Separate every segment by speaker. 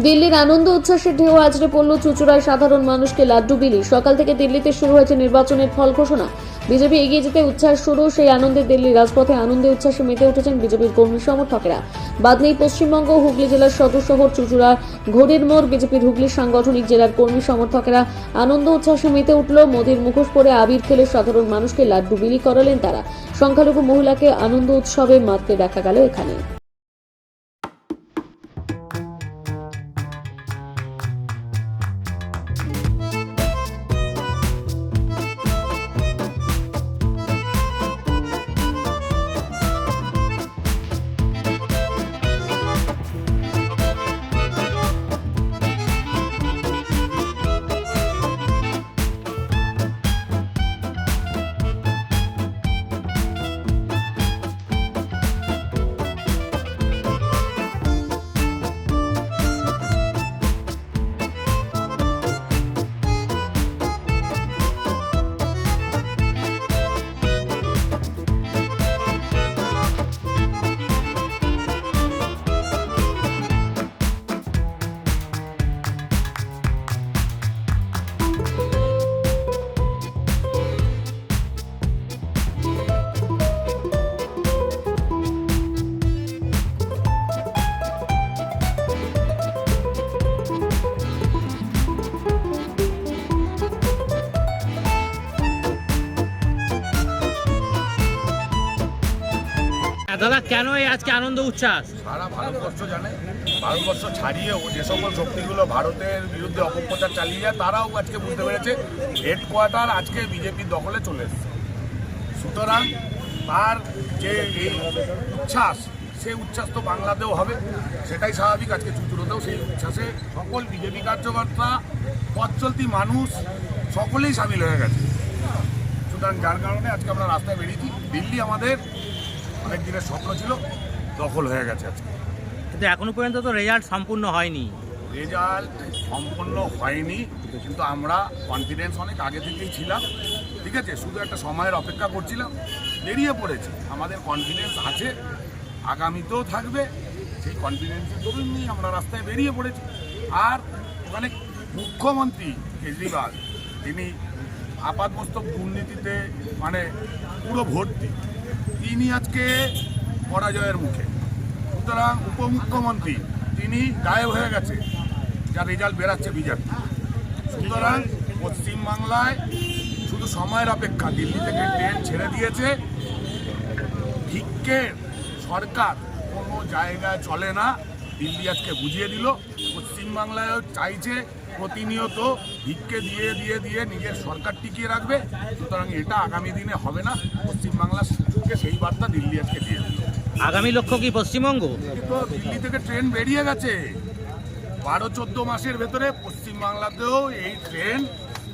Speaker 1: দিল্লির আনন্দ উচ্ছ্বাসের ঢেউ আছড়ে পড়ল চুঁচুড়ায় সাধারণ মানুষকে লাড্ডু বিলি। সকাল থেকে দিল্লিতে শুরু হয়েছে নির্বাচনের ফল ঘোষণা। বিজেপি এগিয়ে যেতে উচ্ছ্বাস শুরু, সেই আনন্দে দিল্লির রাজপথে আনন্দে উচ্ছ্বাসে মেতে উঠেছেন বিজেপির কর্মী সমর্থকেরা। বাদ নেই পশ্চিমবঙ্গ, হুগলি জেলার সদর শহর চুঁচুড়া ঘড়ির মোড়। বিজেপির হুগলির সাংগঠনিক জেলার কর্মী সমর্থকেরা আনন্দ উচ্ছ্বাসে মেতে উঠল। মোদির মুখোশ পরে আবির খেলে সাধারণ মানুষকে লাড্ডু বিলি করালেন তারা। সংখ্যালঘু মহিলাকে আনন্দ উৎসবে মাততে দেখা গেল এখানে।
Speaker 2: দাদা, কেন এই আজকে আনন্দ উচ্ছ্বাস?
Speaker 3: সারা ভারতবর্ষ জানে, ভারতবর্ষ ছাড়িয়েও যে সকল শক্তিগুলো ভারতের বিরুদ্ধে অপপ্রচার চালিয়ে যায় তারাও আজকে বুঝতে পেরেছে হেডকোয়ার্টার আজকে বিজেপির দখলে চলে এসেছে। সুতরাং তার যে এই উচ্ছ্বাস, সেই উচ্ছ্বাস তো বাংলাতেও হবে, সেটাই স্বাভাবিক। আজকে চুঁচুড়াতেও সেই উচ্ছ্বাসে সকল বিজেপি কার্যকর্তা, পথ চলতি মানুষ সকলেই সামিল হয়ে গেছে। সুতরাং যার কারণে আজকে আমরা রাস্তায় বেরিয়েছি। দিল্লি আমাদের অনেক দিনের স্বপ্ন ছিল, দখল হয়ে গেছে আজকে।
Speaker 2: কিন্তু এখনো পর্যন্ত তো রেজাল্ট সম্পূর্ণ হয়নি।
Speaker 3: রেজাল্ট সম্পূর্ণ হয়নি, কিন্তু আমরা কনফিডেন্স অনেক আগে থেকেই ছিলাম। ঠিক আছে, শুধু একটা সময়ের অপেক্ষা করছিলাম, বেরিয়ে পড়েছি। আমাদের কনফিডেন্স আছে, আগামীতেও থাকবে। সেই কনফিডেন্সের দরুন নিয়ে আমরা রাস্তায় বেরিয়ে পড়েছি। আর ওখানে মুখ্যমন্ত্রী কেজরিওয়াল, তিনি আপাতমস্তক দুর্নীতিতে মানে পুরো ভর্তি, তিনি আজকে পরাজয়ের মুখে। সুতরাং উপমুখ্যমন্ত্রী তিনি গায়েব হয়ে গেছে, যার রেজাল্ট বেরাচ্ছে বিজেপি। সুতরাং পশ্চিমবাংলায় শুধু সময়ের অপেক্ষা। দিল্লি থেকে ট্রেন ছেড়ে দিয়েছে। ভিক্ষের সরকার কোনো জায়গায় চলে না, দিল্লি আজকে বুঝিয়ে দিল। পশ্চিমবাংলায়ও চাইছে প্রতিনিয়ত ভিক্ষে দিয়ে দিয়ে দিয়ে নিজের সরকার টিকিয়ে রাখবে। সুতরাং এটা আগামী দিনে হবে না। পশ্চিমবাংলাকে সেই বার্তা দিল্লি আজকে দিয়ে দিল।
Speaker 2: আগামী লক্ষ্য কি পশ্চিমবঙ্গ?
Speaker 3: কিন্তু দিল্লি থেকে ট্রেন বেরিয়ে গেছে। 12-14 মাসের ভেতরে পশ্চিমবাংলাতেও এই ট্রেন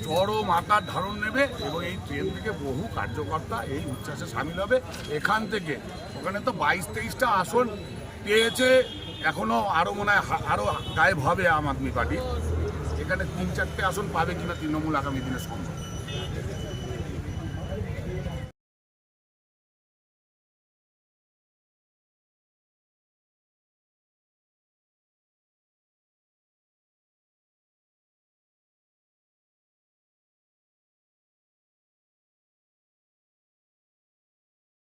Speaker 3: চরম আকার ধারণ নেবে এবং এই ট্রেন থেকে বহু কার্যকর্তা এই উচ্ছ্বাসে সামিল হবে। এখান থেকে ওখানে তো 22-23টা আসন পেয়েছে, এখনও আরও মনে হয় আরও গায়েব হবে আম আদমি পার্টি। এখানে 3-4টে আসন পাবে কিনা তৃণমূল আগামী দিনে সম্ভব।